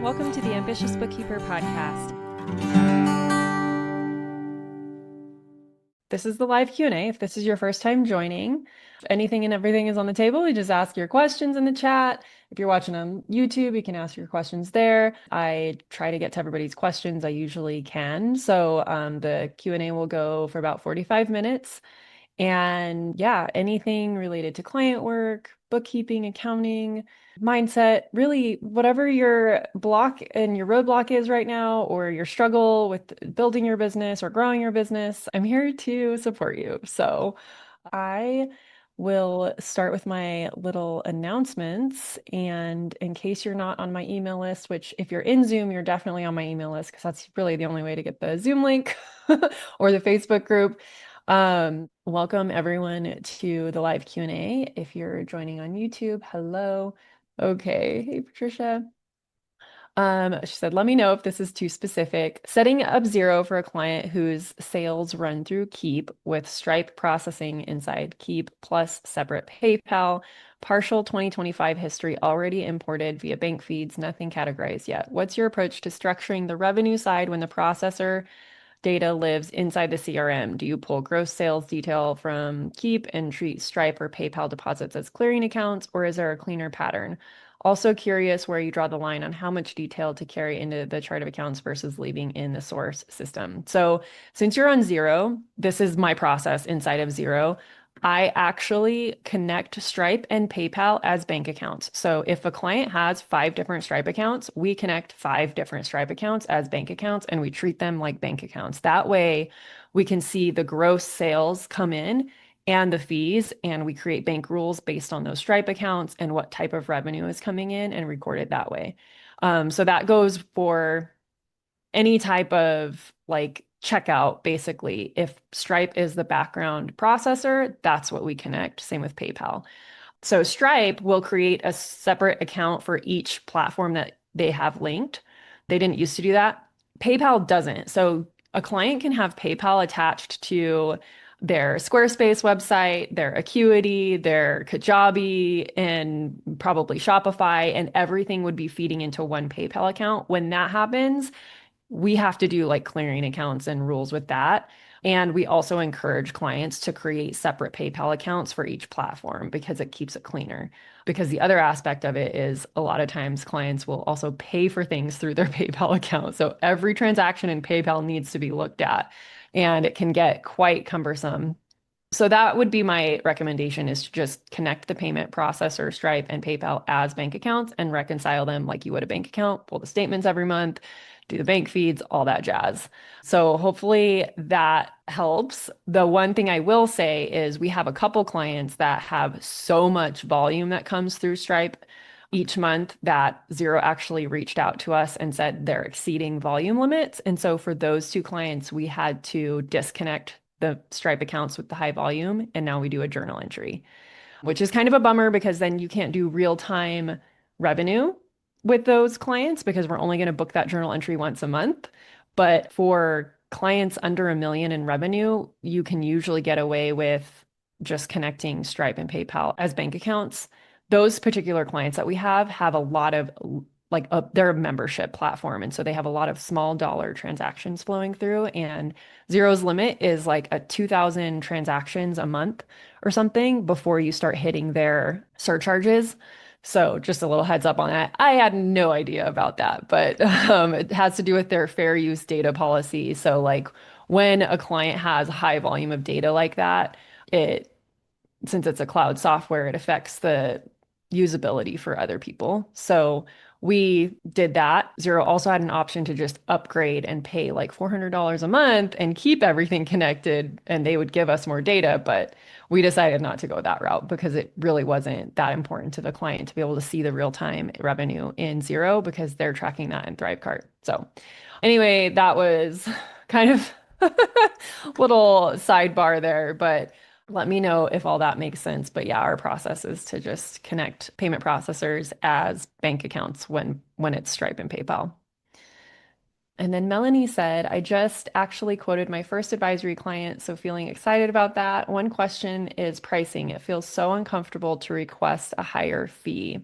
Welcome to the Ambitious Bookkeeper podcast. This is the live Q&A. If this is your first time joining, anything and everything is on the table. You just ask your questions in the chat. If you're watching on YouTube, you can ask your questions there. I try to get to everybody's questions. I usually can. So the Q&A will go for about 45 minutes. And yeah, anything related to client work, bookkeeping, accounting, mindset, really whatever your block and your roadblock is right now, or your struggle with building your business or growing your business, I'm here to support you. So I will start with my little announcements. And in case you're not on my email list, which if you're in Zoom, you're definitely on my email list because that's really the only way to get the Zoom link or the Facebook group. Welcome everyone to the live Q&A. If you're joining on YouTube, hello. Okay, hey Patricia. She said, let me know if this is too specific. Setting up Xero for a client whose sales run through Keep with Stripe processing inside Keep plus separate PayPal, partial 2025 history already imported via bank feeds, nothing categorized yet. What's your approach to structuring the revenue side when the processor data lives inside the CRM? Do you pull gross sales detail from Keep and treat Stripe or PayPal deposits as clearing accounts, or is there a cleaner pattern? Also curious where you draw the line on how much detail to carry into the chart of accounts versus leaving in the source system. So since you're on Xero, this is my process inside of Xero. I actually connect Stripe and PayPal as bank accounts. So if a client has 5 different Stripe accounts, we connect 5 different Stripe accounts as bank accounts and we treat them like bank accounts. That way we can see the gross sales come in and the fees, and we create bank rules based on those Stripe accounts and what type of revenue is coming in and record it that way. So that goes for any type of like checkout, basically. If Stripe is the background processor, that's what we connect. Same with PayPal. So Stripe will create a separate account for each platform that they have linked. They didn't used to do that. PayPal doesn't. So a client can have PayPal attached to their Squarespace website, their Acuity, their Kajabi, and probably Shopify, and everything would be feeding into one PayPal account. When that happens, we have to do like clearing accounts and rules with that. And we also encourage clients to create separate PayPal accounts for each platform because it keeps it cleaner. Because the other aspect of it is a lot of times clients will also pay for things through their PayPal account. So every transaction in PayPal needs to be looked at, and it can get quite cumbersome. So that would be my recommendation, is to just connect the payment processor, Stripe and PayPal as bank accounts and reconcile them like you would a bank account, pull the statements every month, do the bank feeds, all that jazz. So hopefully that helps. The one thing I will say is we have a couple clients that have so much volume that comes through Stripe each month that Xero actually reached out to us and said they're exceeding volume limits. And so for those 2 clients, we had to disconnect the Stripe accounts with the high volume, and now we do a journal entry, which is kind of a bummer because then you can't do real-time revenue with those clients because we're only going to book that journal entry once a month. But for clients under 1 million in revenue, you can usually get away with just connecting Stripe and PayPal as bank accounts. Those particular clients that we have a lot of like they're a membership platform. And so they have a lot of small dollar transactions flowing through. And Xero's limit is like a 2,000 transactions a month or something before you start hitting their surcharges. So just a little heads up on that. I had no idea about that, but it has to do with their fair use data policy. So like when a client has a high volume of data like that, it since it's a cloud software, it affects the usability for other people. So we did that. Xero also had an option to just upgrade and pay like $400 a month and keep everything connected, and they would give us more data. But we decided not to go that route because it really wasn't that important to the client to be able to see the real-time revenue in Xero because they're tracking that in Thrivecart. So anyway, that was kind of little sidebar there, but let me know if all that makes sense. But yeah, our process is to just connect payment processors as bank accounts when it's Stripe and PayPal. And then Melanie said, I just actually quoted my first advisory client, so feeling excited about that. One question is pricing. It feels so uncomfortable to request a higher fee.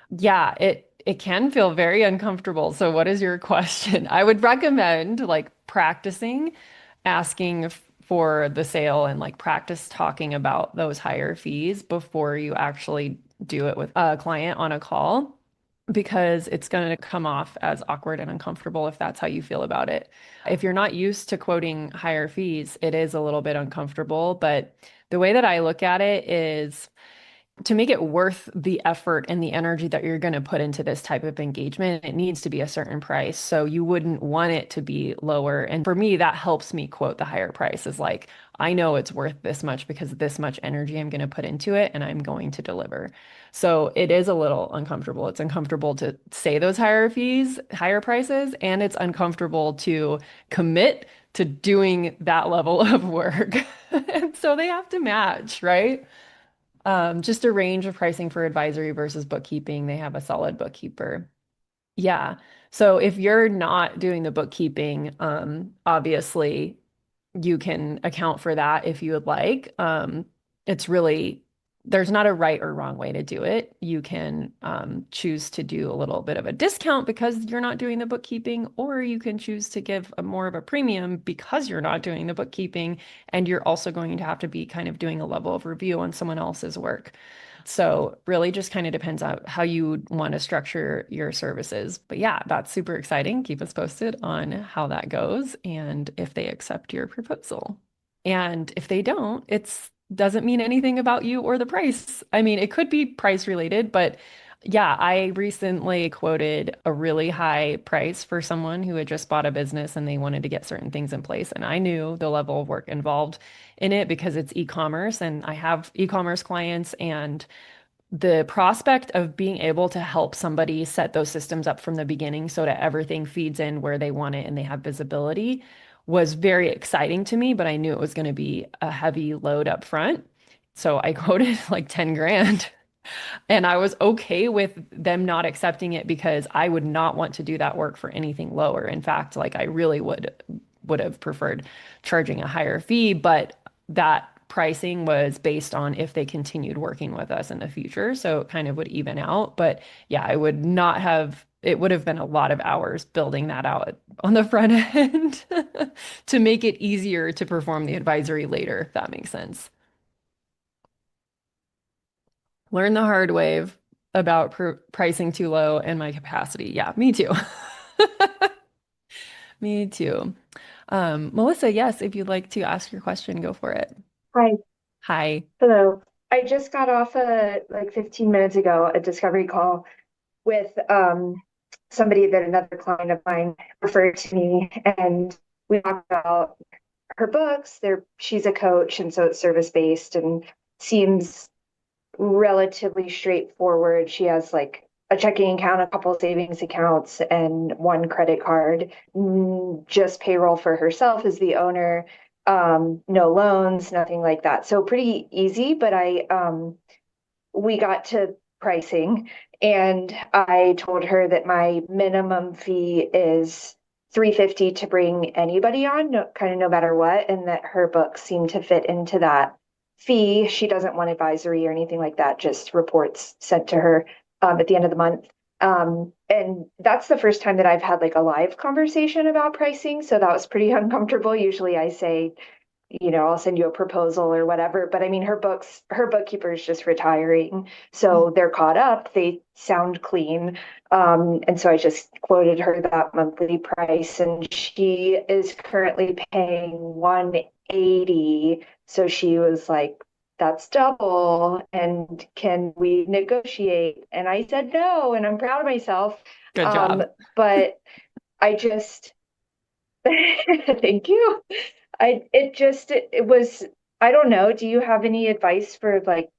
Yeah, it It can feel very uncomfortable. So what is your question? I would recommend like practicing asking for the sale and like practice talking about those higher fees before you actually do it with a client on a call, because it's going to come off as awkward and uncomfortable if that's how you feel about it. If you're not used to quoting higher fees, it is a little bit uncomfortable, but the way that I look at it is to make it worth the effort and the energy that you're going to put into this type of engagement, it needs to be a certain price. So you wouldn't want it to be lower. And for me, that helps me quote the higher price is like, I know it's worth this much because this much energy I'm going to put into it and I'm going to deliver. So it is a little uncomfortable. It's uncomfortable to say those higher fees, higher prices, and it's uncomfortable to commit to doing that level of work. And so they have to match, right? Just a range of pricing for advisory versus bookkeeping. They have a solid bookkeeper. Yeah. So if you're not doing the bookkeeping, obviously you can account for that if you would like. It's really, there's not a right or wrong way to do it. You can choose to do a little bit of a discount because you're not doing the bookkeeping, or you can choose to give a more of a premium because you're not doing the bookkeeping, and you're also going to have to be kind of doing a level of review on someone else's work. So really just kind of depends on how you want to structure your services. But yeah, that's super exciting. Keep us posted on how that goes and if they accept your proposal. And if they don't, it's doesn't mean anything about you or the price. I mean, it could be price related, but yeah, I recently quoted a really high price for someone who had just bought a business and they wanted to get certain things in place. And I knew the level of work involved in it because it's e-commerce and I have e-commerce clients, and the prospect of being able to help somebody set those systems up from the beginning so that everything feeds in where they want it and they have visibility was very exciting to me, but I knew it was going to be a heavy load up front. So I quoted like 10 grand. And I was okay with them not accepting it because I would not want to do that work for anything lower. In fact, like I really would have preferred charging a higher fee, but that pricing was based on if they continued working with us in the future. So it kind of would even out. But yeah, I would not have, it would have been a lot of hours building that out on the front end to make it easier to perform the advisory later, if that makes sense. Learn the hard way about pricing too low and my capacity. Yeah, me too. Me too. Melissa, yes, if you'd like to ask your question, go for it. Hi, Hi. hello. I just got off like 15 minutes ago, a discovery call with somebody that another client of mine referred to me, and we talked about her books. She's a coach, and so it's service based and seems relatively straightforward. She has like a checking account, a couple savings accounts, and one credit card. Just payroll for herself as the owner. No loans, nothing like that. So pretty easy, but we got to pricing and I told her that my minimum fee is 350 to bring anybody on, kind of no matter what, and that her books seem to fit into that fee. She doesn't want advisory or anything like that, just reports sent to her at the end of the month. And that's the first time that I've had like a live conversation about pricing. So that was pretty uncomfortable. Usually I say, I'll send you a proposal or whatever. But I mean, her bookkeeper is just retiring. So they're caught up. They sound clean. And so I just quoted her that monthly price, and she is currently paying 180. So she was like, that's double. And can we negotiate? And I said no, and I'm proud of myself. Good Um, job. but I just thank you. It was, I don't know. Do you have any advice for like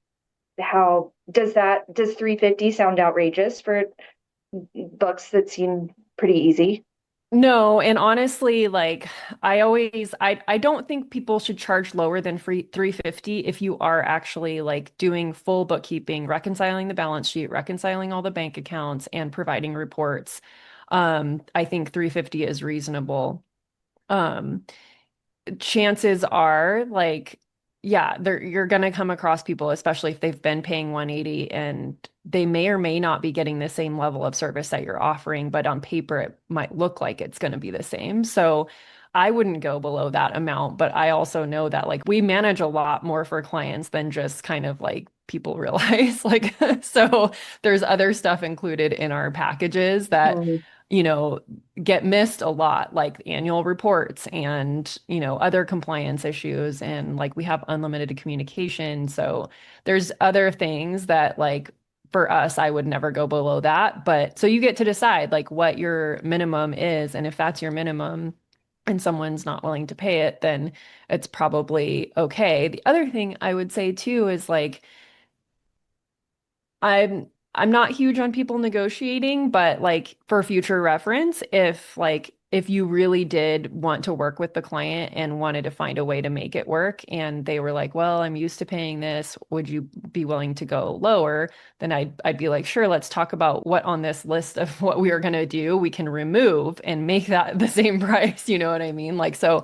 how does 350 sound outrageous for books that seem pretty easy? No, and honestly, like I don't think people should charge lower than free 350 if you are actually like doing full bookkeeping, reconciling the balance sheet, reconciling all the bank accounts and providing reports. I think 350 is reasonable. Um, Chances are like yeah, you're gonna come across people, especially if they've been paying 180 and they may or may not be getting the same level of service that you're offering, but on paper it might look like it's going to be the same. So I wouldn't go below that amount, but I also know that like we manage a lot more for clients than just kind of like people realize. Like, so there's other stuff included in our packages that, Mhm. you know, get missed a lot, like annual reports and, other compliance issues. And like we have unlimited communication. So there's other things that like for us, I would never go below that. But so you get to decide like what your minimum is. And if that's your minimum and someone's not willing to pay it, then it's probably okay. The other thing I would say too is like, I'm not huge on people negotiating, but like for future reference, if you really did want to work with the client and wanted to find a way to make it work and they were like, "Well, I'm used to paying this, would you be willing to go lower?" Then I'd be like, "Sure, let's talk about what on this list of what we are going to do we can remove and make that the same price." You know what I mean? Like so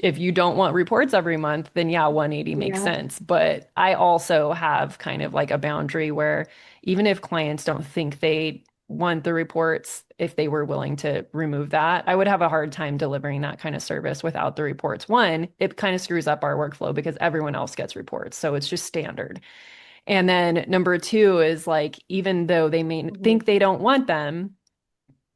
if you don't want reports every month, then yeah, 180 makes Yeah. sense. But I also have kind of like a boundary where even if clients don't think they want the reports, if they were willing to remove that, I would have a hard time delivering that kind of service without the reports. One, it kind of screws up our workflow because everyone else gets reports. So it's just standard. And then number two is like, even though they may Mhm. think they don't want them,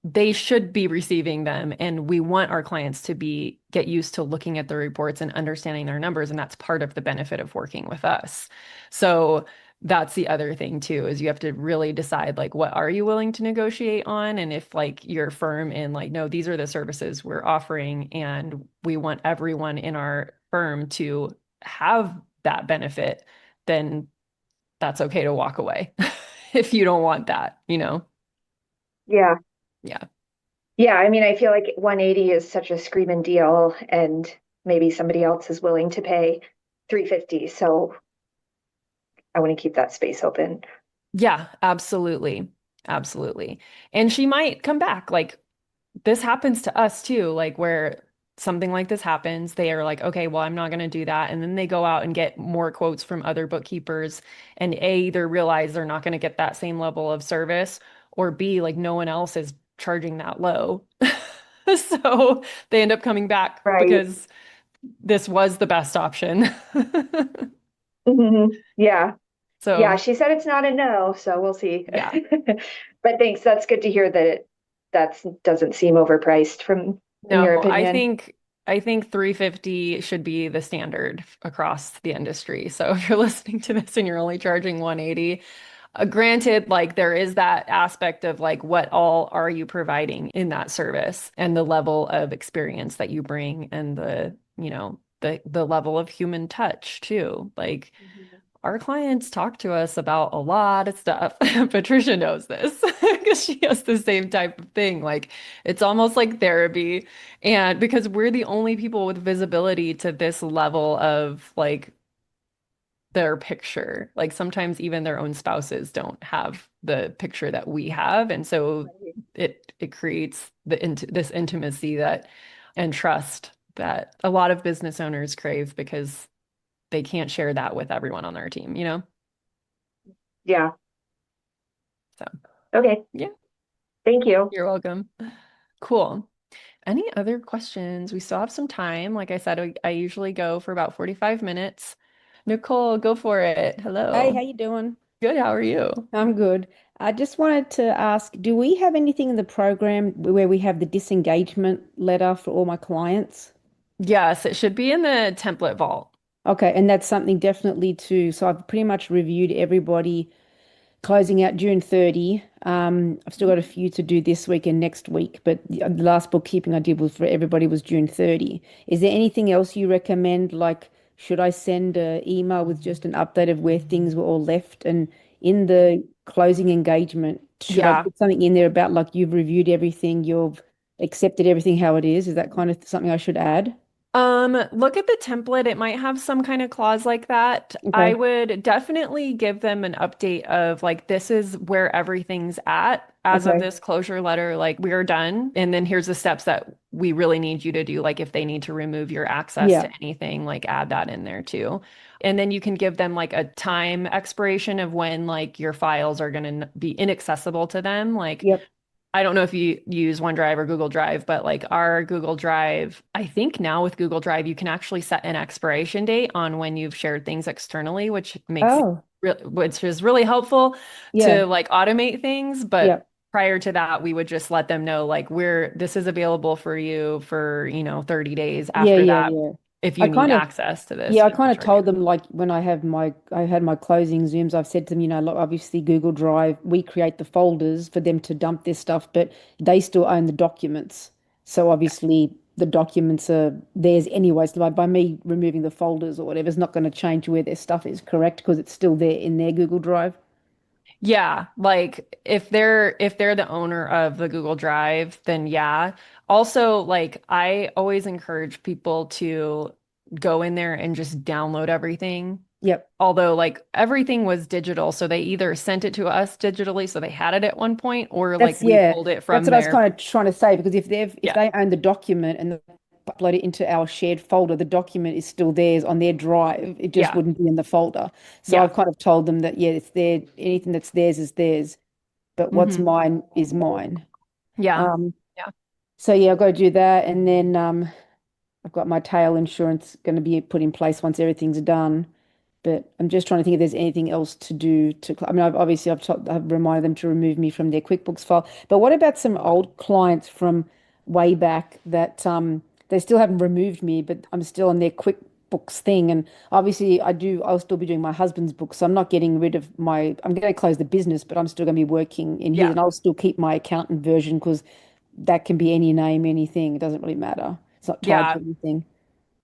they should be receiving them, and we want our clients to be get used to looking at the reports and understanding their numbers, and that's part of the benefit of working with us. So that's the other thing too, is you have to really decide like what are you willing to negotiate on, and if like you're firm in like no, these are the services we're offering and we want everyone in our firm to have that benefit, then that's okay to walk away if you don't want that. Yeah. Yeah. Yeah. I mean, I feel like 180 is such a screaming deal, and maybe somebody else is willing to pay 350. So I want to keep that space open. Yeah, absolutely. Absolutely. And she might come back. Like this happens to us too, like where something like this happens, they are like, okay, well, I'm not going to do that. And then they go out and get more quotes from other bookkeepers and A, either realize they're not going to get that same level of service, or B, like no one else is charging that low. So they end up coming back Right. because this was the best option. Yeah. Yeah. So She said it's not a no, so we'll see. yeah. But thanks. That's good to hear that that doesn't seem overpriced in No, your I opinion. think I think 350 should be the standard across the industry. So if you're listening to this and you're only charging 180, granted, like there is that aspect of like what all are you providing in that service and the level of experience that you bring and the level of human touch too. Like Mhm. our clients talk to us about a lot of stuff. Patricia knows this because she has the same type of thing. Like it's almost like therapy. And because we're the only people with visibility to this level of like their picture. Like sometimes even their own spouses don't have the picture that we have. And so Right. it creates this intimacy that and trust that a lot of business owners crave because they can't share that with everyone on their team? Yeah. So, Okay. yeah, Thank you. you're welcome. Cool. Any other questions? We still have some time. Like I said, I usually go for about 45 minutes. Nicole, go for it. Hey, how Hello. you doing? Good. How are you? I'm good. I just wanted to ask, do we have anything in the program where we have the disengagement letter for all my clients? Yes, it should be in the template vault. Okay, and that's something definitely to, so I've pretty much reviewed everybody closing out June 30. I've still got a few to do this week and next week, but the last bookkeeping I did was for everybody was June 30. Is there anything else you recommend? Like, should I send an email with just an update of where things were all left? And in the closing engagement, should I Yeah. put something in there about like you've reviewed everything, you've accepted everything how it is? Is that kind of something I should add? Look at the template. It might have some kind of clause like that. I Okay. would definitely give them an update of like, this is where everything's at as of Okay. this closure letter. Like, we're done. And then here's the steps that we really need you to do. Like, if they need to remove your access to Yeah. anything, like, add that in there too. And then you can give them like a time expiration of when like your files are going to be inaccessible to them. Like, Yep. I don't know if you use OneDrive or Google Drive, but like our Google Drive, I think now with Google Drive, you can actually set an expiration date on when you've shared things externally, Oh, which is really helpful yeah. to like automate things. But Yep. prior to that, we would just let them know like this is available for you for, 30 days. Yeah, After yeah, that, yeah. if I you need kind of access to this, Yeah, I we will kind of charge you. told them like when I had my closing Zooms, I've said to them, like obviously Google Drive, we create the folders for them to dump their stuff, but they still own the documents. So obviously the documents are theirs anyway. So by me removing the folders or whatever is not going to change where their stuff is, correct? Because it's still there in their Google Drive. Yeah, like if they're the owner of the Google Drive, then yeah. Also, like I always encourage people to go in there and just download everything. Yep. Although like everything was digital, so they either sent it to us digitally, so they had it at one point, or like That's we yeah, pulled it that's from what I was their kind of trying to say because if yeah, they own the document and they upload it into our shared folder, the document is still theirs on their drive. It just yeah, wouldn't be in the folder. So yeah. I've kind of told them that yeah, it's their anything that's theirs is theirs, but what's Hmm. mine is mine. Yeah. Um, Yeah. so yeah, I've got to do that, and then I've got my tail insurance going to be put in place once everything's done. But I'm just trying to think if there's anything else to do to, I mean, I've reminded them to remove me from their QuickBooks file. But what about some old clients from way back that they still haven't removed me, but I'm still on their QuickBooks thing. And obviously I'll still be doing my husband's book. So I'm not getting rid of I'm going to close the business, but I'm still going to be working in his Yeah. and I'll still keep my accountant version because that can be any name, anything. It doesn't really matter. It's not tied to Yeah. anything.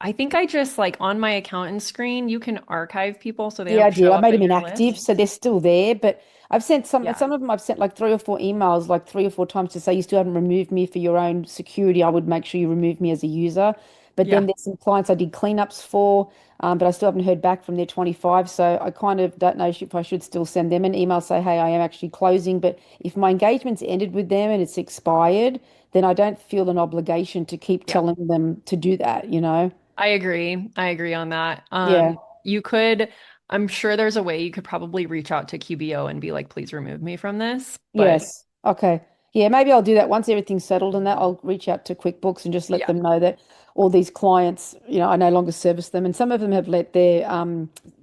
I think I just like on my accountant screen, you can archive people so they Yeah, I don't did. show I up made them in your inactive, list. so they're still there. But I've sent Yeah. some of them I've sent like 3 or 4 emails, like 3 or 4 times to say you still haven't removed me for your own security. I would make sure you remove me as a user. But then Yeah. there's some clients I did cleanups for, but I still haven't heard back from their 25. So I kind of don't know if I should still send them an email, say, hey, I am actually closing. But if my engagement's ended with them and it's expired, then I don't feel an obligation to keep Yeah. telling them to do that, you know? I agree. I agree on that. Yeah. You could, I'm sure there's a way you could probably reach out to QBO and be like, please remove me from this. But Yes. Okay. Yeah, maybe I'll do that once everything's settled and that I'll reach out to QuickBooks and just let yeah, them know that all these clients, I no longer service them. And some of them have let their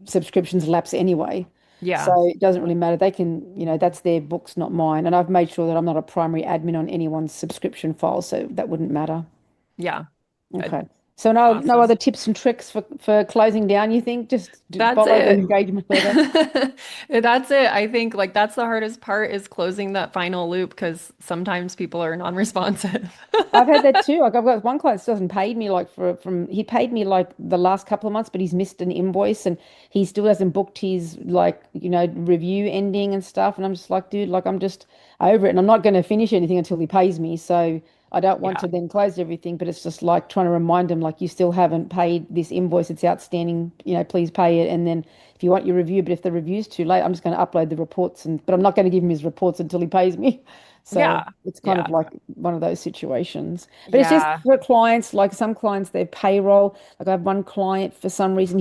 subscriptions lapse anyway. yeah, So it doesn't really matter. They can, that's their books, not mine. And I've made sure that I'm not a primary admin on anyone's subscription file, so that wouldn't matter. yeah. Good. Okay. So no Awesome. other tips and tricks for closing down, you think? Just That's follow the it. engagement letter. That's it. I think like that's the hardest part is closing that final loop because sometimes people are non-responsive. I've had that too. Like I've got one client that hasn't paid me like he paid me like the last couple of months, but he's missed an invoice and he still hasn't booked his like, review ending and stuff. And I'm just like, dude, like I'm just over it and I'm not going to finish anything until he pays me. So I don't want Yeah, to then close everything, but it's just like trying to remind him like you still haven't paid this invoice. It's outstanding, please pay it. And then if you want your review, but if the review's too late, I'm just going to upload the reports but I'm not going to give him his reports until he pays me. So yeah, it's kind of yeah, like one of those situations. But it's just yeah, for clients, like some clients, their payroll. Like I have one client, for some reason,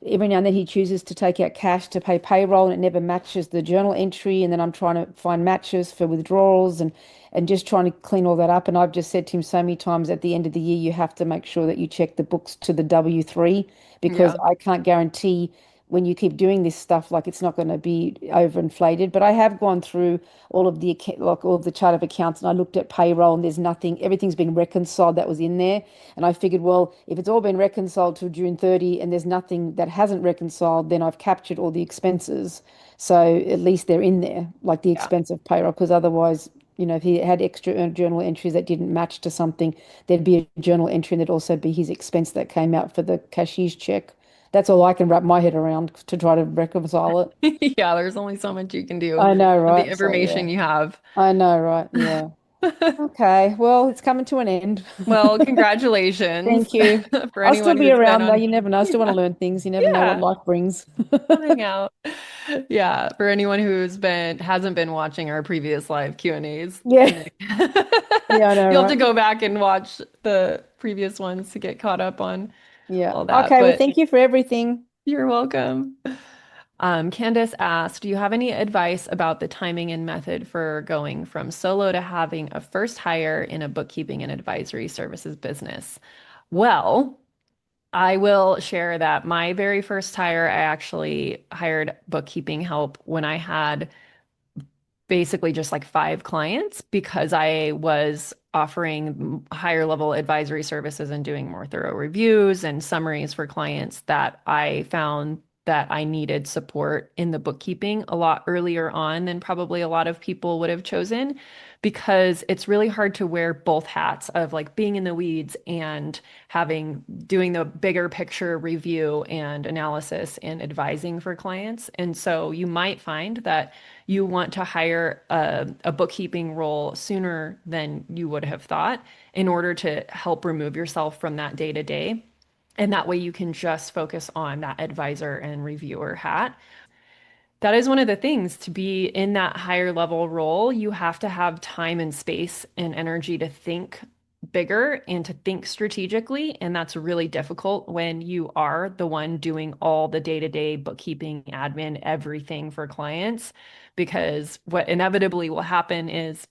every now and then he chooses to take out cash to pay payroll and it never matches the journal entry. And then I'm trying to find matches for withdrawals and just trying to clean all that up. And I've just said to him so many times at the end of the year, you have to make sure that you check the books to the W-3 because yeah, I can't guarantee when you keep doing this stuff, like it's not going to be overinflated. But I have gone through all of the chart of accounts, and I looked at payroll, and there's nothing. Everything's been reconciled that was in there, and I figured, well, if it's all been reconciled to June 30, and there's nothing that hasn't reconciled, then I've captured all the expenses. So at least they're in there, like the yeah, expense of payroll, because otherwise. If he had extra journal entries that didn't match to something, there'd be a journal entry and there'd also be his expense that came out for the cashier's check. That's all I can wrap my head around to try to reconcile it. yeah. There's only so much you can do I know, with the right? So yeah, information you have. I know, right? Yeah. Okay, well, it's coming to an end. Well, congratulations Thank you. for I'll still anyone be who's been around though. on. You never know. I still want to Yeah, learn things. You never know what yeah, life brings. come hang out. Yeah, for anyone who's been hasn't been watching our previous live Q&As, Yeah. Yeah, I know, you'll have to right? go back and watch the previous ones to get caught up on Yeah. all that. Okay, well, But thank you for everything. you're welcome. Candace asked, do you have any advice about the timing and method for going from solo to having a first hire in a bookkeeping and advisory services business? Well, I will share that my very first hire, I actually hired bookkeeping help when I had basically just like 5 clients because I was offering higher level advisory services and doing more thorough reviews and summaries for clients that I found that I needed support in the bookkeeping a lot earlier on than probably a lot of people would have chosen because it's really hard to wear both hats of like being in the weeds and having doing the bigger picture review and analysis and advising for clients. And so you might find that you want to hire a bookkeeping role sooner than you would have thought in order to help remove yourself from that day to day. And that way you can just focus on that advisor and reviewer hat. That is one of the things to be in that higher level role. You have to have time and space and energy to think bigger and to think strategically. And that's really difficult when you are the one doing all the day-to-day bookkeeping, admin, everything for clients. Because what inevitably will happen is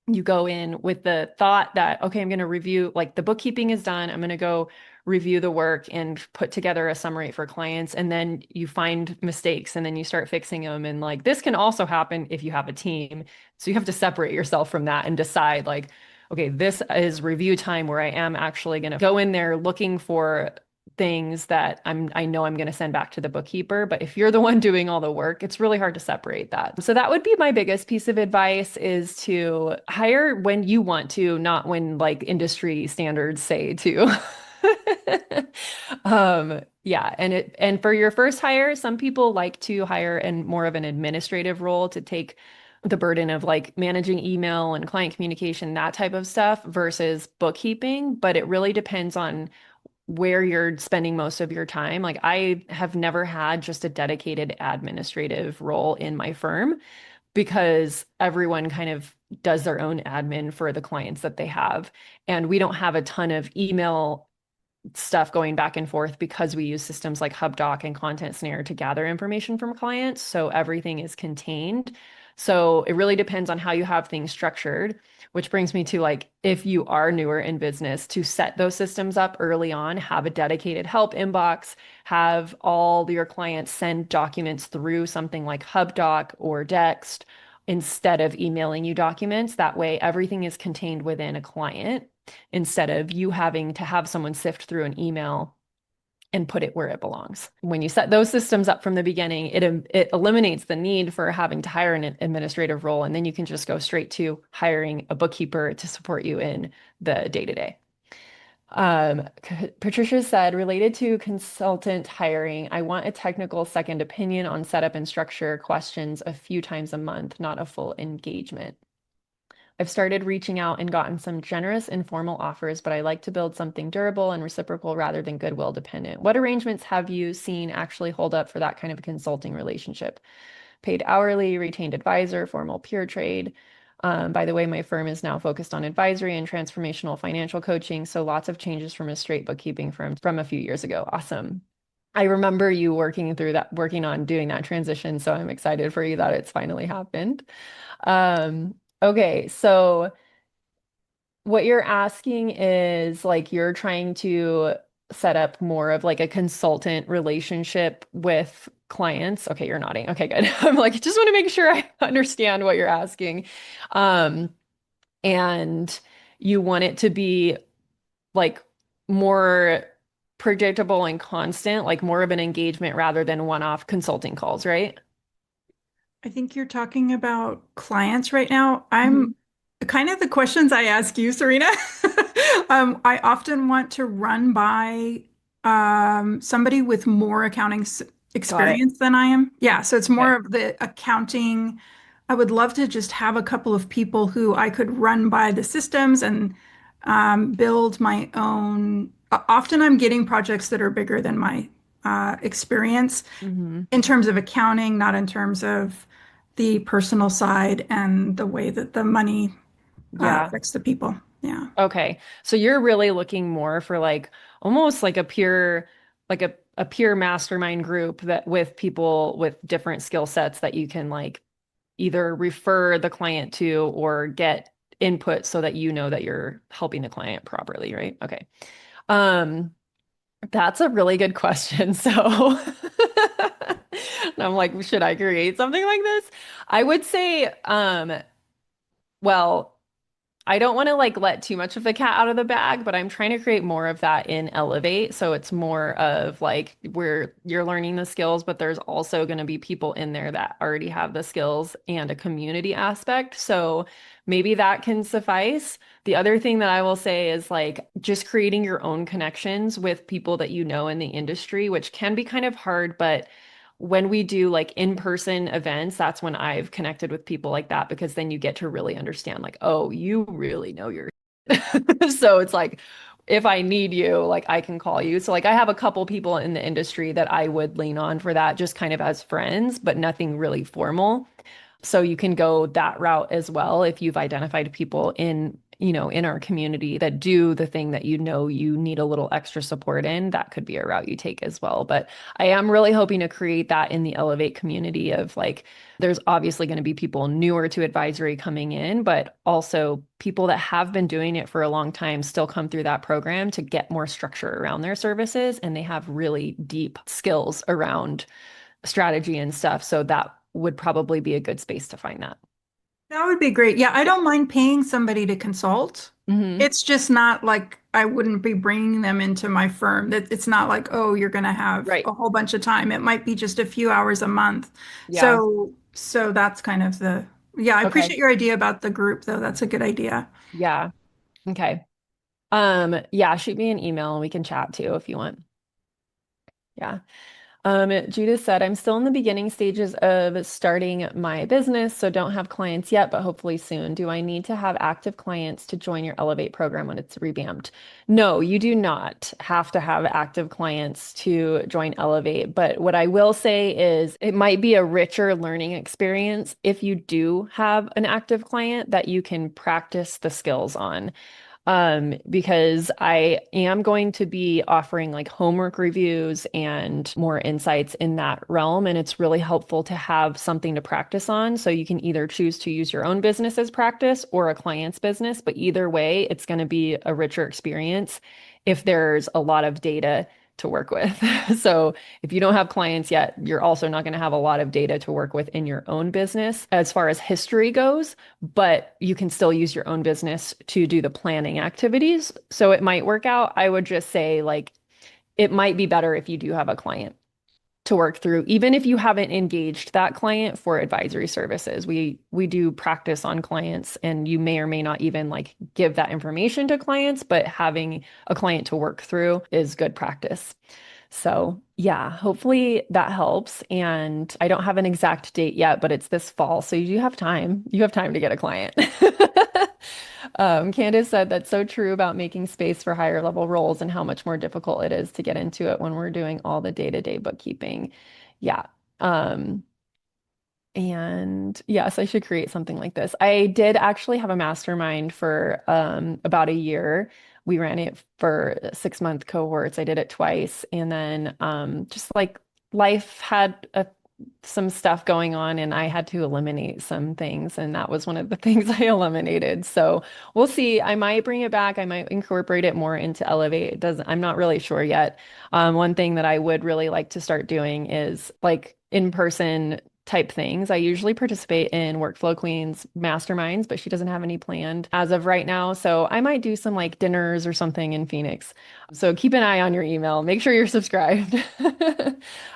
you go in with the thought that, okay, I'm going to review, like the bookkeeping is done. I'm going to go review the work and put together a summary for clients. And then you find mistakes and then you start fixing them. And like this can also happen if you have a team. So you have to separate yourself from that and decide, like, okay, this is review time where I am actually going to go in there looking for things that I know I'm going to send back to the bookkeeper. But if you're the one doing all the work, it's really hard to separate that. So that would be my biggest piece of advice is to hire when you want to, not when like industry standards say to. Yeah, and for your first hire, some people like to hire in more of an administrative role to take the burden of like managing email and client communication, that type of stuff versus bookkeeping, but it really depends on where you're spending most of your time. Like I have never had just a dedicated administrative role in my firm because everyone kind of does their own admin for the clients that they have. And we don't have a ton of email stuff going back and forth because we use systems like HubDoc and Content Snare to gather information from clients. So everything is contained. So it really depends on how you have things structured, which brings me to like, if you are newer in business, to set those systems up early on, have a dedicated help inbox, have all your clients send documents through something like HubDoc or Dext instead of emailing you documents. That way, everything is contained within a client instead of you having to have someone sift through an email and put it where it belongs. When you set those systems up from the beginning, it eliminates the need for having to hire an administrative role, and then you can just go straight to hiring a bookkeeper to support you in the day-to-day. Patricia said, related to consultant hiring, I want a technical second opinion on setup and structure questions a few times a month, not a full engagement. I've started reaching out and gotten some generous informal offers, but I like to build something durable and reciprocal rather than goodwill dependent. What arrangements have you seen actually hold up for that kind of a consulting relationship? Paid hourly, retained advisor, formal peer trade. By the way, my firm is now focused on advisory and transformational financial coaching, so lots of changes from a straight bookkeeping firm from a few years ago. Awesome. I remember you working on doing that transition, so I'm excited for you that it's finally happened. Okay, so what you're asking is like you're trying to set up more of like a consultant relationship with clients. Okay, you're nodding. Okay, good. I'm like, just want to make sure I understand what you're asking. Um, and you want it to be like more predictable and constant, like more of an engagement rather than one-off consulting calls, right? I think you're talking about clients right now. Mhm. I'm kind of the questions I ask you, Serena. I often want to run by somebody with more accounting Got it. experience than I am. Yeah, so it's Okay. more of the accounting, I would love to just have a couple of people who I could run by the systems and build my own. Often I'm getting projects that are bigger than my experience Hmm. in terms of accounting, not in terms of the personal side and the way that the money Yeah. affects the people. Yeah. Okay. So you're really looking more for like almost like a pure, like a pure mastermind group that with people with different skill sets that you can like either refer the client to or get input so that you know that you're helping the client properly, right? Okay. Um, that's a really good question. So and I'm like, should I create something like this? I would say, well, I don't want to like let too much of the cat out of the bag, but I'm trying to create more of that in Elevate. So it's more of like where you're learning the skills, but there's also going to be people in there that already have the skills and a community aspect. So maybe that can suffice. The other thing that I will say is like just creating your own connections with people that you know in the industry, which can be kind of hard, but when we do like in-person events, that's when I've connected with people like that because then you get to really understand like, oh, you really know your so it's like if I need you, like I can call you. So like I have a couple people in the industry that I would lean on for that just kind of as friends, but nothing really formal. So you can go that route as well if you've identified people in, you know, in our community that do the thing that you know you need a little extra support in. That could be a route you take as well. But I am really hoping to create that in the Elevate community of like, there's obviously going to be people newer to advisory coming in, but also people that have been doing it for a long time still come through that program to get more structure around their services. And they have really deep skills around strategy and stuff. So that would probably be a good space to find that. That would be great. Yeah, I don't mind paying somebody to consult. Hmm. It's just not like I wouldn't be bringing them into my firm. That it's not like, oh, you're going to have Right. a whole bunch of time. It might be just a few hours a month. Yeah. So that's kind of the, yeah, I Okay. appreciate your idea about the group though. That's a good idea. Yeah. Okay. Yeah, shoot me an email and we can chat too if you want. Yeah. Judith said, I'm still in the beginning stages of starting my business, so don't have clients yet, but hopefully soon. Do I need to have active clients to join your Elevate program when it's revamped? No, you do not have to have active clients to join Elevate. But what I will say is it might be a richer learning experience if you do have an active client that you can practice the skills on because I am going to be offering like homework reviews and more insights in that realm. And it's really helpful to have something to practice on. So you can either choose to use your own business as practice or a client's business, but either way, it's going to be a richer experience if there's a lot of data to work with. So if you don't have clients yet, you're also not going to have a lot of data to work with in your own business as far as history goes, but you can still use your own business to do the planning activities. So it might work out. I would just say like it might be better if you do have a client to work through, even if you haven't engaged that client for advisory services. We do practice on clients and you may or may not even like give that information to clients, but having a client to work through is good practice. So, yeah, hopefully that helps. And I don't have an exact date yet, but it's this fall. So you do have time. You have time to get a client. Candace said that's so true about making space for higher level roles and how much more difficult it is to get into it when we're doing all the day-to-day bookkeeping. Yeah. Um, and yes, I should create something like this. I did actually have a mastermind for about a year. We ran it for 6-month cohorts. I did it twice. And then just like life had some stuff going on and I had to eliminate some things. And that was one of the things I eliminated. So we'll see. I might bring it back. I might incorporate it more into Elevate. It doesn't, I'm not really sure yet. One thing that I would really like to start doing is like in-person type things. I usually participate in Workflow Queen's masterminds, but she doesn't have any planned as of right now. So I might do some like dinners or something in Phoenix. So keep an eye on your email. Make sure you're subscribed.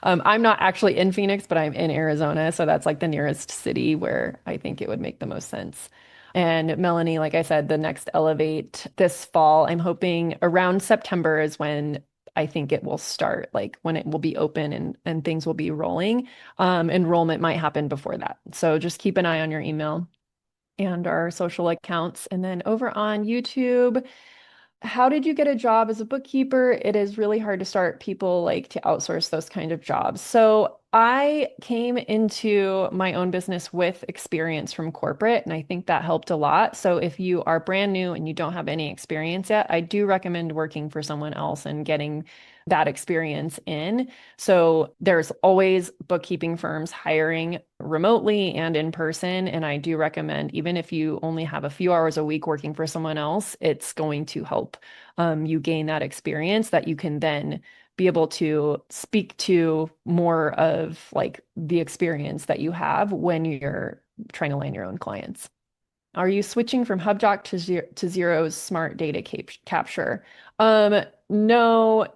I'm not actually in Phoenix, but I'm in Arizona. So that's like the nearest city where I think it would make the most sense. And Melanie, like I said, the next Elevate this fall, I'm hoping around September is when I think it will start, like when it will be open and things will be rolling. Enrollment might happen before that. So just keep an eye on your email and our social accounts. And then over on YouTube, how did you get a job as a bookkeeper? It is really hard to start. People like to outsource those kind of jobs. So I came into my own business with experience from corporate, and I think that helped a lot. So if you are brand new and you don't have any experience yet, I do recommend working for someone else and getting that experience in. So there's always bookkeeping firms hiring remotely and in person. And I do recommend, even if you only have a few hours a week working for someone else, it's going to help you gain that experience that you can then be able to speak to more of like the experience that you have when you're trying to land your own clients. Are you switching from HubDoc to Xero's smart data capture? No,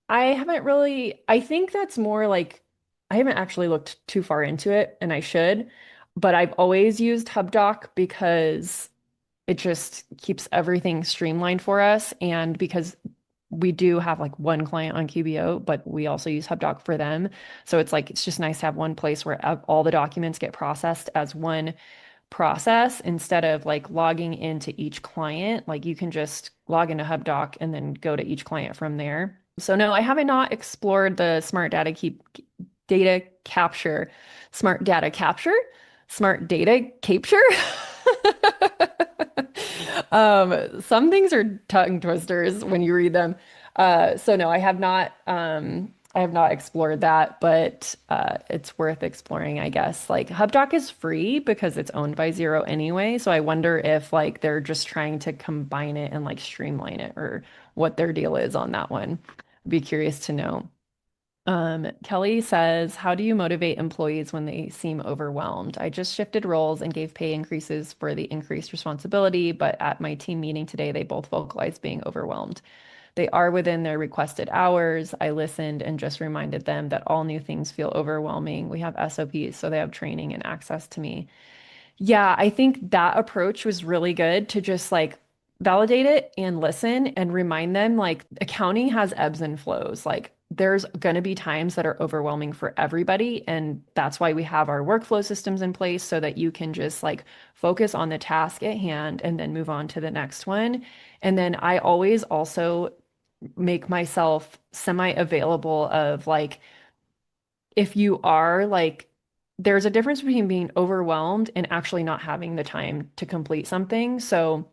I haven't really. I think that's more like I haven't actually looked too far into it, and I should, but I've always used HubDoc because it just keeps everything streamlined for us. And because we do have like one client on QBO, but we also use HubDoc for them. So it's like, it's just nice to have one place where all the documents get processed as one process instead of like logging into each client. Like you can just log into HubDoc and then go to each client from there. So no, I haven't not explored the data capture, smart data capture, smart data capture. Some things are tongue twisters when you read them. So no, I have not explored that, but it's worth exploring, I guess. Like HubDoc is free because it's owned by Xero anyway. So I wonder if like they're just trying to combine it and like streamline it or what their deal is on that one. I'd be curious to know. Kelly says, how do you motivate employees when they seem overwhelmed? I just shifted roles and gave pay increases for the increased responsibility, but at my team meeting today, they both vocalized being overwhelmed. They are within their requested hours. I listened and just reminded them that all new things feel overwhelming. We have SOPs, so they have training and access to me. Yeah, I think that approach was really good to just like validate it and listen and remind them like accounting has ebbs and flows. Like there's going to be times that are overwhelming for everybody. And that's why we have our workflow systems in place so that you can just like focus on the task at hand and then move on to the next one. And then I always also make myself semi-available of like, if you are like, there's a difference between being overwhelmed and actually not having the time to complete something. So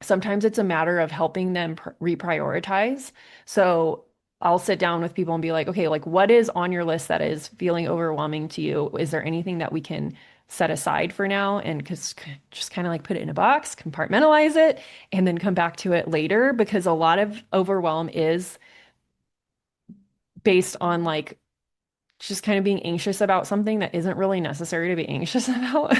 sometimes it's a matter of helping them reprioritize. So I'll sit down with people and be like, okay, like what is on your list that is feeling overwhelming to you? Is there anything that we can set aside for now? And just kind of like put it in a box, compartmentalize it, and then come back to it later because a lot of overwhelm is based on like just kind of being anxious about something that isn't really necessary to be anxious about.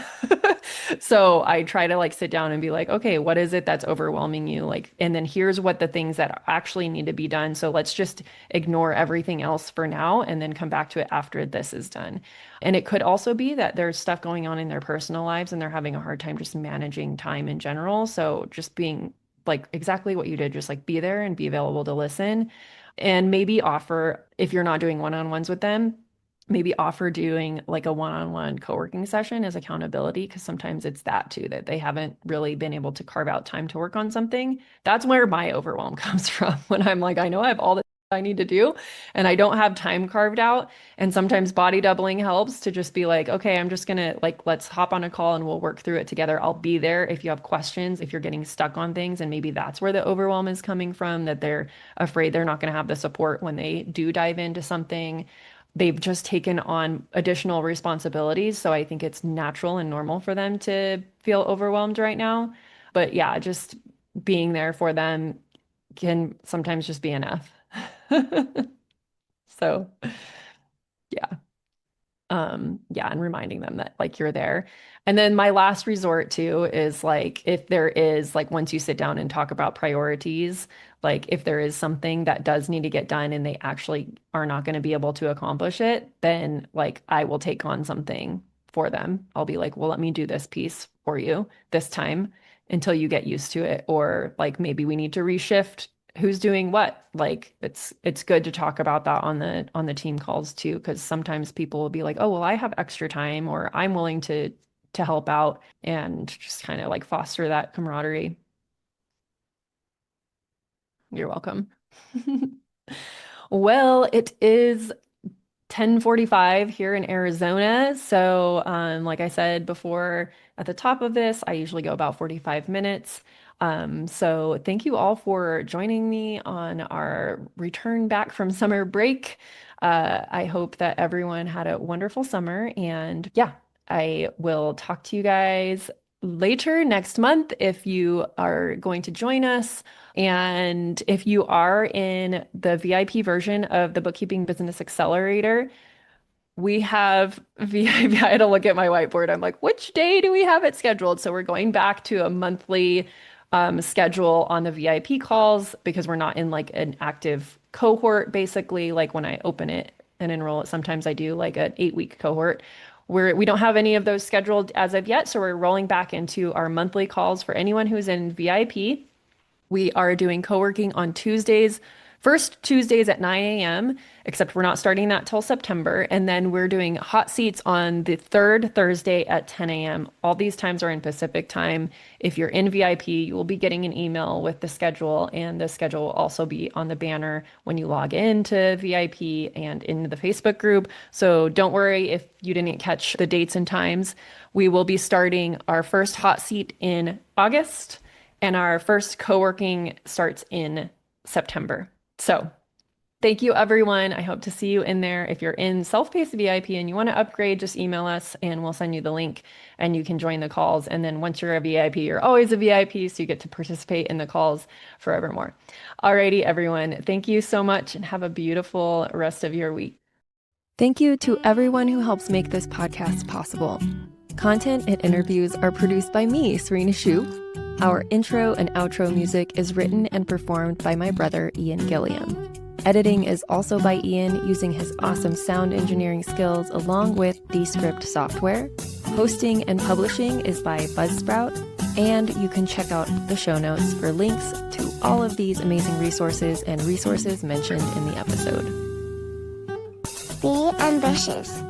So I try to like sit down and be like, okay, what is it that's overwhelming you? Like, and then here's what the things that actually need to be done. So let's just ignore everything else for now and then come back to it after this is done. And it could also be that there's stuff going on in their personal lives and they're having a hard time just managing time in general. So just being like exactly what you did, just like be there and be available to listen and maybe offer, if you're not doing one-on-ones with them, maybe offer doing like a one-on-one co-working session as accountability because sometimes it's that too, that they haven't really been able to carve out time to work on something. That's where my overwhelm comes from when I'm like, I know I have all the I need to do and I don't have time carved out. And sometimes body doubling helps to just be like, okay, I'm just gonna like, let's hop on a call and we'll work through it together. I'll be there if you have questions, if you're getting stuck on things. And maybe that's where the overwhelm is coming from, that they're afraid they're not gonna have the support when they do dive into something. They've just taken on additional responsibilities. So I think it's natural and normal for them to feel overwhelmed right now. But yeah, just being there for them can sometimes just be enough. So yeah. Yeah, and reminding them that like you're there. And then my last resort too is like if there is like once you sit down and talk about priorities, like if there is something that does need to get done and they actually are not going to be able to accomplish it, then like I will take on something for them. I'll be like, well, let me do this piece for you this time until you get used to it. Or like maybe we need to reshift who's doing what. Like it's good to talk about that on the team calls too, because sometimes people will be like, oh, well, I have extra time, or I'm willing to help out, and just kind of like foster that camaraderie. You're welcome. Well, it is 10:45 here in Arizona. So, like I said before at the top of this, I usually go about 45 minutes. So thank you all for joining me on our return back from summer break. I hope that everyone had a wonderful summer. And yeah, I will talk to you guys later next month if you are going to join us. And if you are in the VIP version of the Bookkeeping Business Accelerator, we have VIP. I had to look at my whiteboard. I'm like, which day do we have it scheduled? So we're going back to a monthly schedule on the VIP calls, because we're not in like an active cohort, basically. Like when I open it and enroll it, sometimes I do like an 8-week cohort. We don't have any of those scheduled as of yet. So we're rolling back into our monthly calls for anyone who's in VIP. We are doing co-working on Tuesdays, first Tuesdays at 9 a.m., except we're not starting that till September. And then we're doing hot seats on the third Thursday at 10 a.m. All these times are in Pacific time. If you're in VIP, you will be getting an email with the schedule, and the schedule will also be on the banner when you log into VIP and into the Facebook group. So don't worry if you didn't catch the dates and times. We will be starting our first hot seat in August, and our first co-working starts in September. So thank you, everyone. I hope to see you in there. If you're in self-paced VIP and you want to upgrade, just email us and we'll send you the link and you can join the calls. And then once you're a VIP, you're always a VIP, so you get to participate in the calls forevermore. Alrighty, everyone. Thank you so much and have a beautiful rest of your week. Thank you to everyone who helps make this podcast possible. Content and interviews are produced by me, Serena Shu. Our intro and outro music is written and performed by my brother, Ian Gilliam. Editing is also by Ian, using his awesome sound engineering skills along with Descript software. Hosting and publishing is by Buzzsprout, and you can check out the show notes for links to all of these amazing resources and resources mentioned in the episode. Be ambitious.